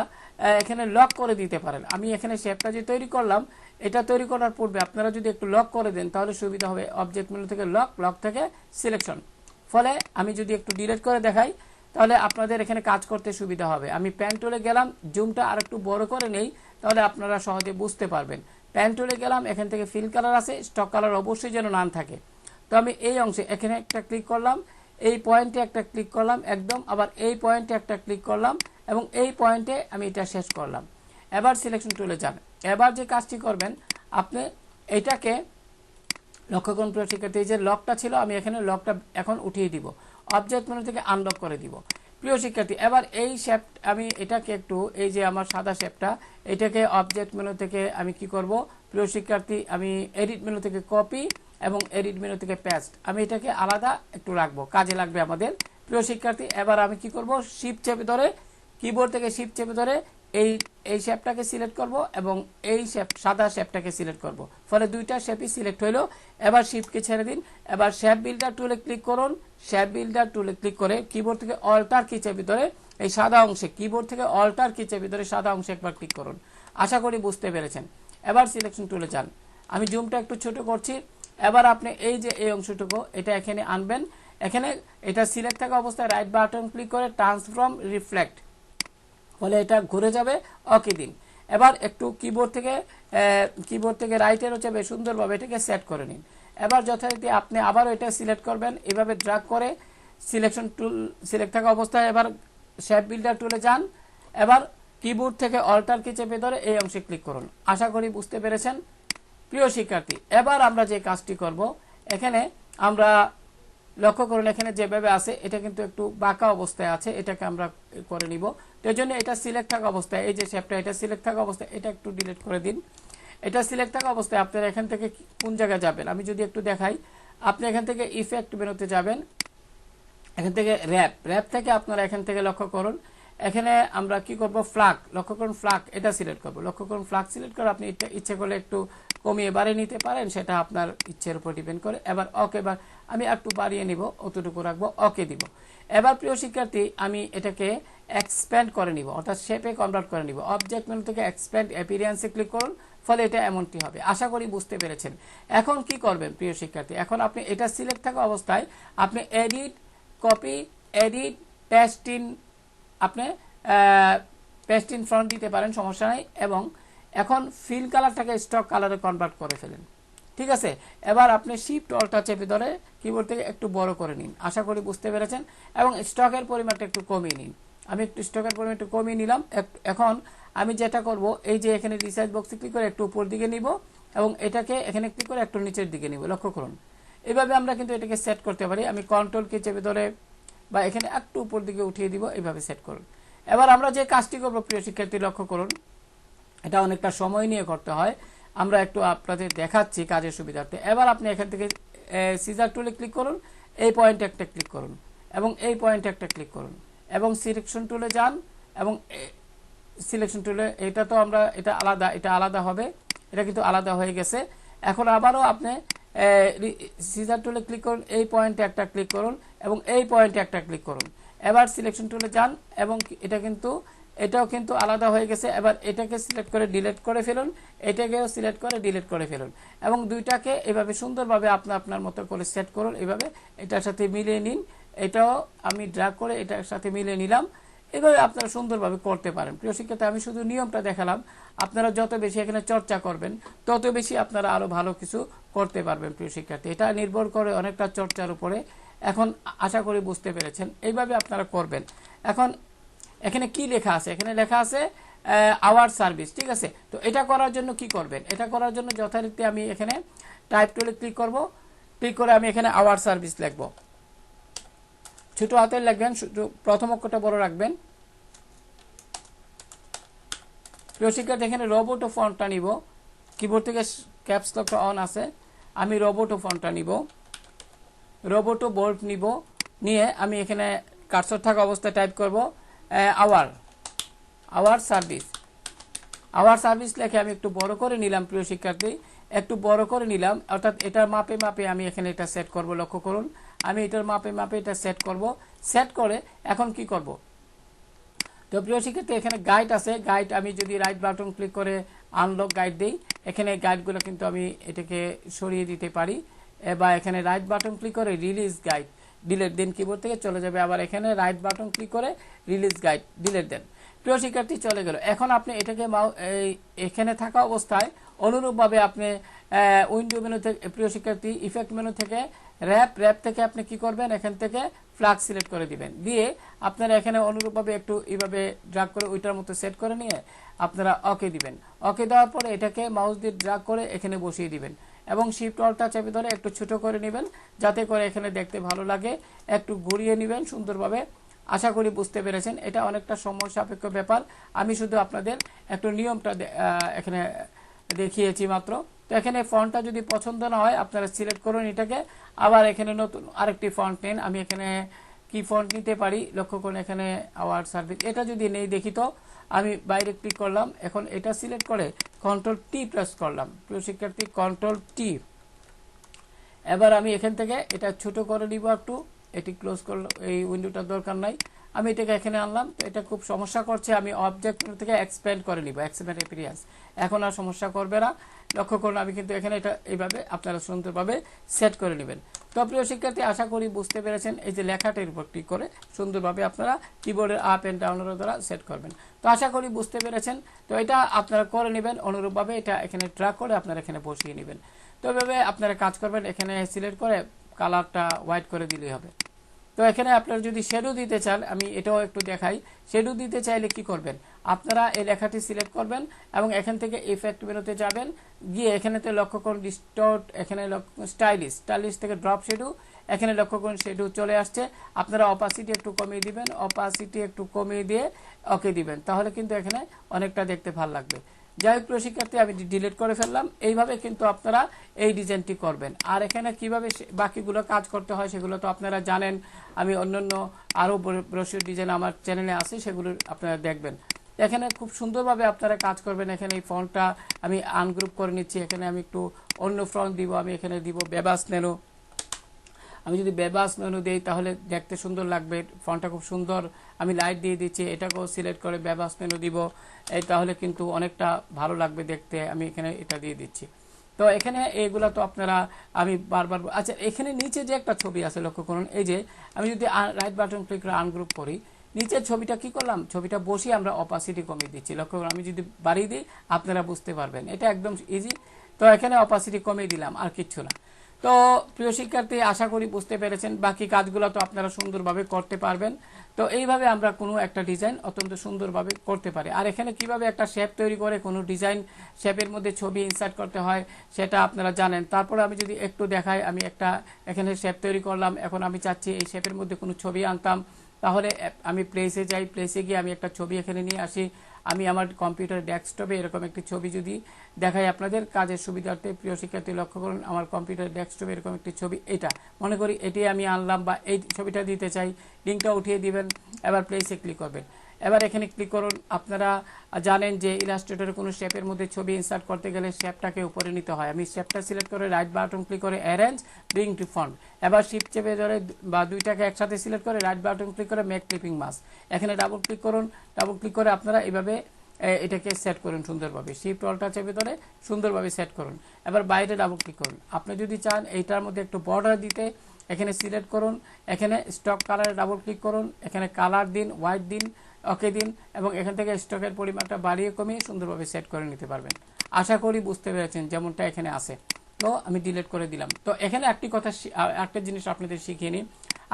এখানে লক করে দিতে পারেন। আমি এখানে শেপটা যে তৈরি করলাম, এটা তৈরি করার পূর্বে আপনারা যদি একটু লক করে দেন তাহলে সুবিধা হবে। অবজেক্ট মেনু থেকে লক থেকে সিলেকশন। ফলে আমি যদি একটু ডিলিট করে দেখাই তাহলে আপনাদের এখানে কাজ করতে সুবিধা হবে। আমি প্যান টুলে গেলাম, জুমটা আর একটু বড় করে নেই, তাহলে আপনারা সহজে বুঝতে পারবেন। প্যান টুলে গেলাম, এখান থেকে ফিল কালার আছে, স্টক কালার অবশ্যই যেন নান থাকে। তো আমি এই অংশে এখানে একটা ক্লিক করলাম, এই পয়েন্টে একটা ক্লিক করলাম একদম, আবার এই পয়েন্টে একটা ক্লিক করলাম এবং এই পয়েন্টে আমি এটা শেষ করলাম। এবার সিলেকশন টুলে যান। এবার যে কাজটি করবেন, আপনি এটাকে লক্ষ্য করুন প্রিয় শিক্ষার্থী, যে লকটা ছিল আমি এখানে লকটা এখন উঠিয়ে দিব, অবজেক্ট মেনু থেকে আনলক করে দিব। প্রিয় শিক্ষার্থী এবার এই শেপ আমি এটাকে একটু, এই যে আমার সাদা শেপটা, এটাকে অবজেক্ট মেনু থেকে আমি কি করব প্রিয় শিক্ষার্থী, আমি এডিট মেনু থেকে কপি এবং এডিট মেনু থেকে পেস্ট, আমি এটাকে আলাদা একটু রাখবো, কাজে লাগবে আমাদের। প্রিয় শিক্ষার্থী এবার আমি কি করব, শিফট চেপে ধরে, কিবোর্ড থেকে শিফট চেপে ধরে এই শেপটাকে সিলেক্ট করব এবং এই সাদা শেপটাকে সিলেক্ট করব। ফলে দুইটা শেপই সিলেক্ট হইলো। এবার শিফটকে ছেড়ে দিন। এবার শেপ বিল্ডার টুলে ক্লিক করুন। শেপ বিল্ডার টুলে ক্লিক করে কিবোর্ড থেকে অল্টার কি চেপে ধরে এই সাদা অংশে, কিবোর্ড থেকে অল্টার কি চেপে ধরে সাদা অংশে একবার ক্লিক করুন। আশা করি বুঝতে পেরেছেন। এবার সিলেকশন টুলে যান। আমি জুমটা একটু ছোট করছি। এবার আপনি এই যে এই অংশটুকু এটা এখানে আনবেন। এখানে এটা সিলেক্ট থাকা অবস্থায় রাইট বাটন ক্লিক করে ট্রান্সফর্ম রিফ্লেক্ট, ফলে এটা ঘুরে যাবে। ওকে দিন। এবার একটু কিবোর্ড থেকে রাইটের চেপে সুন্দরভাবে এটাকে সেট করে নিন। এবার যথারীতি আপনি আবার এটা সিলেক্ট করবেন, এভাবে ড্র্যাগ করে সিলেকশন টুল সিলেক্ট থাকা অবস্থায় এবার শেপ বিল্ডার টুলে যান। এবার কিবোর্ড থেকে অল্টার কি চেপে ধরে এই অংশে ক্লিক করুন। আশা করি বুঝতে পেরেছেন। প্রিয় শিক্ষার্থী এবার আমরা যে কাজটি করব, এখানে আমরা লক্ষ্য করুন এখানে যেভাবে আছে এটা কিন্তু একটু বাঁকা অবস্থায় আছে, এটাকে আমরা করে নিব। তো এই জন্য এটা সিলেক্ট থাকা অবস্থায়, এই যে শেপটা এটা সিলেক্ট থাকা অবস্থায় এটা একটু ডিলিট করে দিন। এটা সিলেক্ট থাকা অবস্থায় আপনারা এখান থেকে কোন জায়গায় যাবেন আমি যদি একটু দেখাই, আপনি এখান থেকে ইফেক্ট মেনুতে যাবেন, এখান থেকে র্যাপ থেকে আপনারা এখান থেকে লক্ষ্য করুন এখানে আমরা কি করব, ফ্লাগ, লক্ষ্য করুন ফ্লাগ এটা সিলেক্ট করব। লক্ষ্য করুন ফ্লাগ সিলেক্ট করে আপনি ইচ্ছে করলে একটু কমিয়ে বাড়িয়ে নিতে পারেন, সেটা আপনার ইচ্ছের উপর ডিপেন্ড করে। এবার ওকে, এবার আমি একটু বাড়িয়ে নিব, অতটুকু রাখবো, ওকে দিব। এবার প্রিয় শিক্ষার্থী আমি এটাকে এক্সপ্যান্ড করে নিব, অর্থাৎ শেপে কনভার্ট করে নিব। অবজেক্ট মেনু থেকে এক্সপ্যান্ড অ্যাপিয়ারেন্সে ক্লিক করুন, ফলে এটা এমনটি হবে। আশা করি বুঝতে পেরেছেন। এখন কি করবেন প্রিয় শিক্ষার্থী, এখন আপনি এটা সিলেক্ট থাকা অবস্থায় আপনি edit, copy, edit, paste in, আপনি পেস্ট ইন ফ্রন্ট দিতে পারেন, সমস্যা নাই। এবং এখন ফিল কালারটাকে স্টক কালারে কনভার্ট করে ফেলেন, ঠিক আছে। এবার আপনি শিফট অল্টার চেপে ধরে কিবোর্ড থেকে একটু বড় করে নিন। আশা করি বুঝতে পেরেছেন। এবং স্টকের পরিমাণটা একটু কমিয়ে নিন। আমি একটু স্টকের পরিমাণ একটু কমিয়ে নিলাম। এখন আমি যেটা করব, এই যে এখানে রিসাইজ বক্সে ক্লিক করে একটু উপর দিকে নিব এবং এটাকে এখানে ক্লিক করে একটু নিচের দিকে নিব। লক্ষ্য করুন এইভাবে আমরা কিন্তু এটাকে সেট করতে পারি। আমি কন্ট্রোল কি চেপে ধরে বা এখানে একটু উপর দিকে উঠিয়ে দিব, এইভাবে সেট করুন। এবার আমরা যে কাজটি করব প্রিয় শিক্ষার্থী লক্ষ্য করুন, এটা অনেকটা সময় নিয়ে করতে হয়, আমরা একটু আপনাদের দেখাচ্ছি কাজের সুবিধার্থে। এবার আপনি এখান থেকে সিজার টুলে ক্লিক করুন, এই পয়েন্টে একটা ক্লিক করুন এবং এই পয়েন্টে একটা ক্লিক করুন এবং সিলেকশন টুলে যান এবং সিলেকশন টুলে এটা তো আমরা এটা আলাদা হবে, এটা কিন্তু আলাদা হয়ে গেছে। এখন আবারও আপনি সিজার টুলে ক্লিক করুন, এই পয়েন্টে একটা ক্লিক করুন এবং এই পয়েন্টে একটা ক্লিক করুন। এবার সিলেকশন টুলে যান এবং এটা কিন্তু এটাও কিন্তু আলাদা হয়ে গেছে। এবার এটাকে সিলেক্ট করে ডিলিট করে ফেলুন, এটাকেও সিলেক্ট করে ডিলিট করে ফেলুন এবং দুইটাকে এভাবে সুন্দরভাবে আপনার মতো করে সেট করুন। এভাবে এটার সাথে মিলিয়ে নিন, এটাও আমি ড্র্যাগ করে এটার সাথে মিলিয়ে নিলাম। এভাবে আপনারা সুন্দরভাবে করতে পারেন। প্রিয় শিক্ষার্থী, আমি শুধু নিয়মটা দেখালাম। আপনারা যত বেশি এখানে চর্চা করবেন তত বেশি আপনারা আরো ভালো কিছু করতে পারবেন। প্রিয় শিক্ষার্থী, এটা নির্ভর করে অনেকটা চর্চার উপরে। এখন আশা করি বুঝতে পেরেছেন, এইভাবে আপনারা করবেন। এখন এখানে কি লেখা আছে? এখানে লেখা আছে আওয়ার সার্ভিস, ঠিক আছে। তো এটা করার জন্য কি করবেন? এটা করার জন্য যথারীতি আমি এখানে টাইপ টুলে ক্লিক করব, ক্লিক করে আমি এখানে আওয়ার সার্ভিস লিখব। ছোট হাতের লিখবেন, প্রথম অক্ষরটা বড় রাখবেন। প্রিয় শিক্ষার্থী, এখানে রোবোটো ফন্টটা নিব, কিবোর্ড থেকে ক্যাপস লকটা অন আছে, আমি রোবোটো ফন্টটা নিব, রোবোটো বোল্ড নিব, নিয়ে আমি এখানে কার্সর থাকা অবস্থায় টাইপ করব আওয়ার সার্ভিস। আওয়ার সার্ভিস লিখে আমি একটু বড় করে নিলাম। প্রিয় শিক্ষার্থী, একটু বড় করে নিলাম, অর্থাৎ এটার মাপে মাপে আমি এখানে এটা সেট করব। লক্ষ্য করুন, আমি এটার মাপে মাপে এটা সেট করব। সেট করে এখন কি করব? তো প্রিয় শিক্ষার্থী, এখানে গাইড আছে, গাইড আমি যদি রাইট বাটন ক্লিক করে আনলক গাইড দিই, এখানে গাইডগুলো কিন্তু আমি এটাকে সরিয়ে দিতে পারি। বা এখানে রাইট বাটন ক্লিক করে রিলিজ গাইড ডিলিট দেন, কিবোর্ড থেকে চলে যাবে। আবার এখানে রাইট বাটন ক্লিক করে রিলিজ গাইড ডিলিট দেন। প্রিয় শিক্ষার্থী, চলে গেল। এখন আপনি এটাকে এখানে থাকা অবস্থায় অনুরূপভাবে আপনি উইন্ডো মেনু থেকে, প্রিয় শিক্ষার্থী, ইফেক্ট মেনু থেকে র্যাপ থেকে আপনি কি করবেন? এখান থেকে ফ্ল্যাগ সিলেক্ট করে দিবেন। দিয়ে আপনারা এখানে অনুরূপভাবে একটু এইভাবে ড্র্যাগ করে ওইটার মতো সেট করে নিয়ে আপনারা ওকে দিবেন। ওকে দেওয়ার পরে এটাকে মাউস দিয়ে ড্র্যাগ করে এখানে বসিয়ে দিবেন এবং শিফট অল্টটা চেপে ধরে একটু ছোট করে নেবেন, যাতে করে এখানে দেখতে ভালো লাগে। একটু ঘুরিয়ে নেবেন সুন্দরভাবে। আশা করি বুঝতে পেরেছেন। এটা অনেকটা সময় সাপেক্ষ ব্যাপার, আমি শুধু আপনাদের একটু নিয়মটা এখানে দেখিয়েছি মাত্র। তো এখানে ফন্টটা যদি পছন্দ না হয় আপনারা সিলেক্ট করুন এটাকে, আবার এখানে নতুন আরেকটি ফন্ট নেন। আমি এখানে কি ফন্ট নিতে পারি লক্ষ্য করুন, এখানে আওয়ার সার্ভিস, এটা যদি নেই দেখি তো আমি বাইরে ক্লিক করলাম। এখন এটা সিলেক্ট করে কন্ট্রোল টি প্রেস করলাম। প্রিয় শিক্ষার্থী, কন্ট্রোল টি। এবার আমি এখান থেকে এটা ছোট করে নিব একটু, এটি ক্লোজ করলো, এই উইন্ডোটার দরকার নাই। আমি এটাকে এখানে আনলাম, তো এটা খুব সমস্যা করছে। আমি অবজেক্ট থেকে এক্সপ্যান্ড করে নিব, এক্সপ্যান্ড অ্যাপিয়ারেন্স, এখন আর সমস্যা করবে না। লক্ষ্য করুন, আমি কিন্তু এখানে এটা এইভাবে আপনারা সুন্দরভাবে সেট করে নেবেন। তো প্রিয় শিক্ষার্থী, আশা করি বুঝতে পেরেছেন। এই যে লেখাটার উপর ক্লিক করে সুন্দরভাবে আপনারা কিবোর্ডের আপ এন্ড ডাউনের দ্বারা সেট করবেন। তো আশা করি বুঝতে পেরেছেন। তো এটা আপনারা করে নেবেন অনুরূপভাবে, এটা এখানে ড্র্যাগ করে আপনারা এখানে বসিয়ে নেবেন। তো এভাবে আপনারা কাজ করবেন। এখানে সিলেক্ট করে কালারটা হোয়াইট করে দিলেই হবে। তো এখানে আপনারা যদি শ্যাডো দিতে চান, আমি এটাও একটু দেখাই। শ্যাডো দিতে চাইলে কি করবেন? আপনারা এই লেখাটি সিলেক্ট করবেন এবং এখান থেকে ইফেক্ট মেনুতে যাবেন, গিয়ে এখানেতে লক্ষ্য করুন ডিস্টর্ট, এখানে স্টাইলিশ থেকে ড্রপ শ্যাডো, এখানে লক্ষ্য করুন শ্যাডো চলে আসছে। আপনারা অপাসিটি একটু কমিয়ে দিবেন, অপাসিটি একটু কমিয়ে দিয়ে ওকে দিবেন, তাহলে কিন্তু এখানে অনেকটা দেখতে ভালো লাগবে। যাই হোক প্রিয় শিক্ষার্থী, আমি ডিলিট করে ফেললাম। এইভাবে কিন্তু আপনারা এই ডিজাইনটি করবেন। আর এখানে কিভাবে বাকিগুলো কাজ করতে হয় সেগুলো তো আপনারা জানেন। আমি অন্যান্য আরও ব্রোশিওর ডিজাইন আমার চ্যানেলে আছে, সেগুলো আপনারা দেখবেন। এখানে খুব সুন্দরভাবে আপনারা কাজ করবেন। এখানে এই ফন্টটা আমি আনগ্রুপ করে নিচ্ছি। এখানে আমি একটু অন্য ফন্ট দিব, আমি এখানে দিব বেবাস ন্যানো। আমি যদি বেবাস মেনু দেই তাহলে দেখতে সুন্দর লাগবে, ফন্টটা খুব সুন্দর। আমি লাইট দিয়ে দিচ্ছি, এটাকেও সিলেক্ট করে বেবাস মেনু দিব, এই তাহলে কিন্তু অনেকটা ভালো লাগবে দেখতে। আমি এখানে এটা দিয়ে দিচ্ছি। তো এখানে এইগুলা তো আপনারা আমি বারবার, আচ্ছা এখানে নিচে যে একটা ছবি আছে লক্ষ্য করুন, এই যে আমি যদি রাইট বাটন ক্লিক করে আনগ্রুপ করি, নিচের ছবিটা কি করলাম, ছবিটা বসিয়ে আমরা অপাসিটি কমিয়ে দিচ্ছি। লক্ষ্য করুন, আমি যদি বাড়িয়ে দিই আপনারা বুঝতে পারবেন, এটা একদম ইজি। তো এখানে অপাসিটি কমিয়ে দিলাম, আর কিচ্ছু না। তো প্রিয় শিক্ষার্থী, আশা করি বুঝতে পেরেছেন। বাকি কাজগুলো তো আপনারা সুন্দরভাবে করতে পারবেন। তো এইভাবে আমরা কোনো একটা ডিজাইন অত্যন্ত সুন্দরভাবে করতে পারি। আর এখানে কিভাবে একটা শেপ তৈরি করে কোনো ডিজাইন শেপের মধ্যে ছবি ইনসার্ট করতে হয় সেটা আপনারা জানেন। তারপরে আমি যদি একটু দেখাই, আমি একটা এখানে শেপ তৈরি করলাম। এখন আমি চাচ্ছি এই শেপের মধ্যে কোনো ছবি আনতাম, তাহলে আমি প্লেসে যাই, প্লেসে গিয়ে আমি একটা ছবি এখানে নিয়ে আসি। আমি আমার কম্পিউটার ডেস্কটপে এরকম একটি ছবি যদি দেখাই আপনাদের কাজের সুবিধার্থে, প্রিয় শিক্ষার্থী লক্ষ্য করুন আমার কম্পিউটার ডেস্কটপে এরকম একটি ছবি, এটা মনে করি এটি আমি আনলাম বা এই ছবিটা দিতে চাই, লিঙ্কটা উঠিয়ে দিবেন, এবার প্লেসে ক্লিক করবেন। এবার এখানে ক্লিক করুন। আপনারা জানেন যে ইলাস্ট্রেটরে কোনো শেপের মধ্যে ছবি ইনসার্ট করতে গেলে শেপটাকে উপরে নিতে হয়। আমি শেপটা সিলেক্ট করে রাইট বাটন ক্লিক করে অ্যারেঞ্জ ব্রিং টু ফ্রন্ট, এবার শিফট চেপে ধরে বা দুইটাকে একসাথে সিলেক্ট করে রাইট বাটন ক্লিক করে মেক ক্লিপিং মাস্ক, এখানে ডাবল ক্লিক করুন। ডাবল ক্লিক করে আপনারা এইভাবে এটাকে সেট করুন সুন্দরভাবে, শিফট অল্টা চেপে ধরে সুন্দরভাবে সেট করুন। এবার বাইরে ডাবল ক্লিক করুন। আপনি যদি চান এইটার মধ্যে একটু বর্ডার দিতে, এখানে সিলেক্ট করুন, এখানে স্টক কালারে ডাবল ক্লিক করুন, এখানে কালার দিন, হোয়াইট দিন, ওকে দিন, এবং এখান থেকে স্টকের পরিমাণটা বাড়িয়ে কমিয়ে সুন্দরভাবে সেট করে নিতে পারবেন। আশা করি বুঝতে পেরেছেন যেমনটা এখানে আছে। তো আমি ডিলিট করে দিলাম। তো এখানে একটি কথা, একটা জিনিস আপনাদের শিখিয়ে নিই।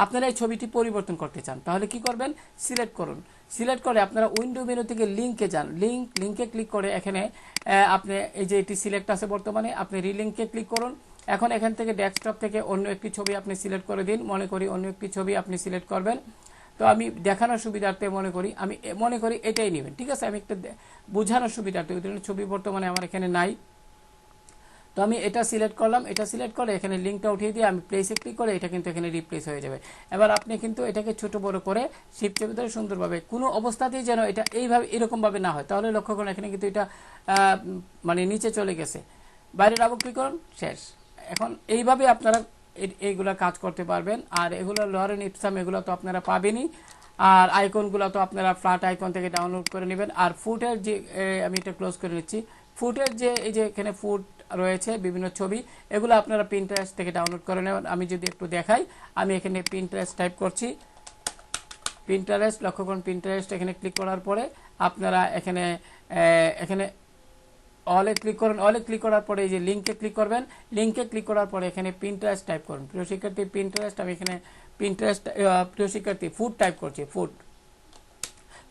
আপনারা এই ছবিটি পরিবর্তন করতে চান তাহলে কি করবেন, সিলেক্ট করুন। সিলেক্ট করে আপনারা উইন্ডো মেনু থেকে লিঙ্কে যান, লিঙ্কে ক্লিক করে এখানে আপনি এই যে এটি সিলেক্ট আছে বর্তমানে, আপনি রিলিঙ্কে ক্লিক করুন। এখন এখান থেকে ডেস্কটপ থেকে অন্য একটি ছবি আপনি সিলেক্ট করে দিন, মনে করি অন্য একটি ছবি আপনি সিলেক্ট করবেন। তো আমি দেখানোর সুবিধার্থে আমি মনে করি এটাই নেবেন, ঠিক আছে। আমি একটা বোঝানোর সুবিধার্থে, ওই ধরনের ছবি বর্তমানে আমার এখানে নাই। তো আমি এটা সিলেক্ট করলাম, এটা সিলেক্ট করে এখানে লিঙ্কটা উঠিয়ে দিয়ে আমি প্লেসে ক্লিক করে এটা কিন্তু এখানে রিপ্লেস হয়ে যাবে। এবার আপনি কিন্তু এটাকে ছোট বড় করে শিফট চেপে ধরে সুন্দরভাবে, কোনো অবস্থাতেই যেন এটা এইভাবে এরকমভাবে না হয়, তাহলে লক্ষ্য করুন এখানে কিন্তু এটা মানে নিচে চলে গেছে। বাইরে ডাবল ক্লিক করুন, শেষ। এখন এইভাবে আপনারা এইগুলা কাজ করতে পারবেন। আর এগুলো লরেন ইপসাম এগুলো তো আপনারা পাবেনই। আর আইকনগুলো তো আপনারা ফ্ল্যাট আইকন থেকে ডাউনলোড করে নেবেন। আর ফুটের যে আমি এটা ক্লোজ করে নিচ্ছি, ফুটের যে এই যে এখানে ফুট রয়েছে বিভিন্ন ছবি, এগুলো আপনারা পিন্টারেস্ট থেকে ডাউনলোড করে নেবেন। আমি যদি একটু দেখাই, আমি এখানে পিন্টারেস্ট টাইপ করছি, পিন্টারেস্ট, লক্ষ্য করুন পিন্টারেস্ট, এখানে ক্লিক করার পরে আপনারা এখানে অলে ক্লিক করুন। অলে ক্লিক করার পরে এই যে লিঙ্কে ক্লিক করবেন, লিঙ্কে ক্লিক করার পরে এখানে পিন্টারেস্ট টাইপ করুন। প্রিয় শিক্ষার্থী পিন্টারেস্ট, আমি এখানে পিন্টারেস্ট প্রিয় শিক্ষার্থী ফুড টাইপ করছি,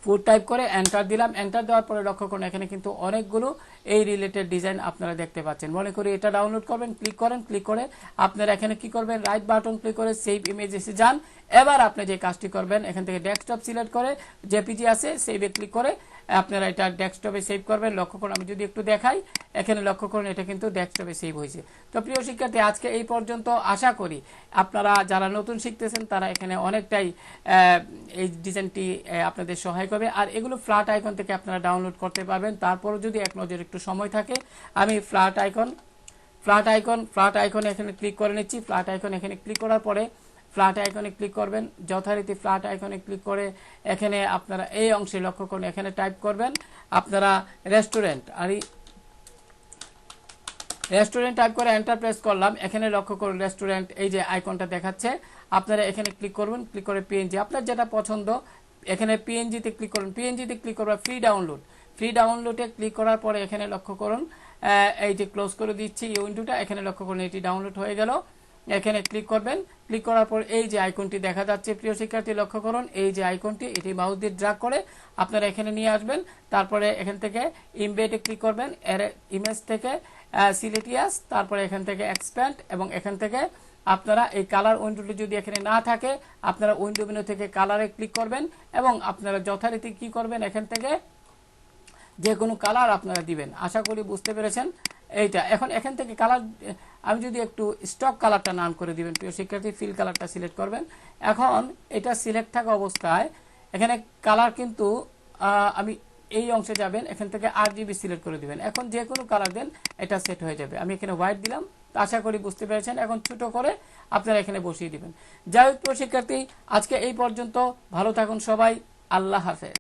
ফুড টাইপ করে এন্টার দিলাম। এন্টার দেওয়ার পরে লক্ষ্য করুন এখানে কিন্তু অনেকগুলো এই রিলেটেড ডিজাইন আপনারা দেখতে পাচ্ছেন। মনে করি এটা ডাউনলোড করবেন, ক্লিক করেন, ক্লিক করে আপনারা এখানে কি করবেন, রাইট বাটন ক্লিক করে সেভ ইমেজেসে যান। এবার আপনি যে কাজটি করবেন, এখান থেকে ডেস্কটপ সিলেক্ট করে জেপিজি আছে সেভে ক্লিক করে আপনারা এটা ডেস্কটপে সেভ করবেন। লক্ষ্য করুন আমি যদি একটু দেখাই, এখানে লক্ষ্য করুন এটা কিন্তু ডেস্কটপে সেভ হয়েছে। তো প্রিয় শিক্ষার্থী আজকে এই পর্যন্ত। আশা করি আপনারা যারা নতুন শিখতেছেন তারা এখানে অনেকটাই এই ডিজাইনটি আপনাদের সহায়ক হবে। আর এগুলো ফ্ল্যাট আইকন থেকে আপনারা ডাউনলোড করতে পারবেন। তারপরও যদি এক নজর একটু সময় থাকে, আমি ফ্ল্যাট আইকন এখানে ক্লিক করে নিচ্ছি। ফ্ল্যাট আইকন এখানে ক্লিক করার পরে ফ্ল্যাট আইকনে ক্লিক করবেন, যথারীতি ফ্ল্যাট আইকনে ক্লিক করে এখানে আপনারা এই অংশে লক্ষ্য করুন এখানে টাইপ করবেন আপনারা রেস্টুরেন্ট। আর রেস্টুরেন্ট টাইপ করে এন্টার প্রেস করলাম। এখানে লক্ষ্য করুন রেস্টুরেন্ট এই যে আইকনটা দেখাচ্ছে, আপনারা এখানে ক্লিক করবেন, ক্লিক করে পিএনজি আপনার যেটা পছন্দ এখানে পিএনজিতে ক্লিক করুন। পিএনজিতে ক্লিক করবেন ফ্রি ডাউনলোডে ক্লিক করার পরে এখানে লক্ষ্য করুন এই যে ক্লোজ করে দিচ্ছি এই উইন্ডোটা, এখানে লক্ষ্য করুন এটি ডাউনলোড হয়ে গেল। এখানে ক্লিক করবেন, ক্লিক করার পর এই যে আইকনটি দেখা যাচ্ছে প্রিয় শিক্ষার্থী লক্ষ্য করুন এই যে আইকনটি, এটি মাউস দিয়ে ড্র্যাগ করে আপনারা এখানে নিয়ে আসবেন। তারপরে এখান থেকে ইমবেডে ক্লিক করবেন, ইমেজ থেকে সিলেটিয়াস, তারপরে এখান থেকে এক্সপ্যান্ড, এবং এখান থেকে আপনারা এই কালার উইন্ডোটি যদি এখানে না থাকে আপনারা উইন্ডো মেনু থেকে কালারে ক্লিক করবেন এবং আপনারা যথারীতি কি করবেন এখান থেকে যে কোনো কালার আপনারা দিবেন। আশা করি বুঝতে পেরেছেন এইটা। এখন এখান থেকে কালার আমি যদি একটু স্টক কালারটা নাম করে দিবেন প্রিয় শিক্ষার্থী, ফিল কালারটা সিলেক্ট করবেন। এখন এটা সিলেক্ট থাকা অবস্থায় এখানে কালার কিন্তু আমি এই অংশে যাবেন, এখান থেকে RGB সিলেক্ট করে দিবেন। এখন যে কোনো কালার দেন এটা সেট হয়ে যাবে। আমি এখানে হোয়াইট দিলাম, আশা করি বুঝতে পেরেছেন। এখন ছোট করে আপনারা এখানে বসিয়ে দিবেন। যাই হোক প্রিয় শিক্ষার্থী আজকে এই পর্যন্ত, ভালো থাকুন সবাই, আল্লাহ হাফেজ।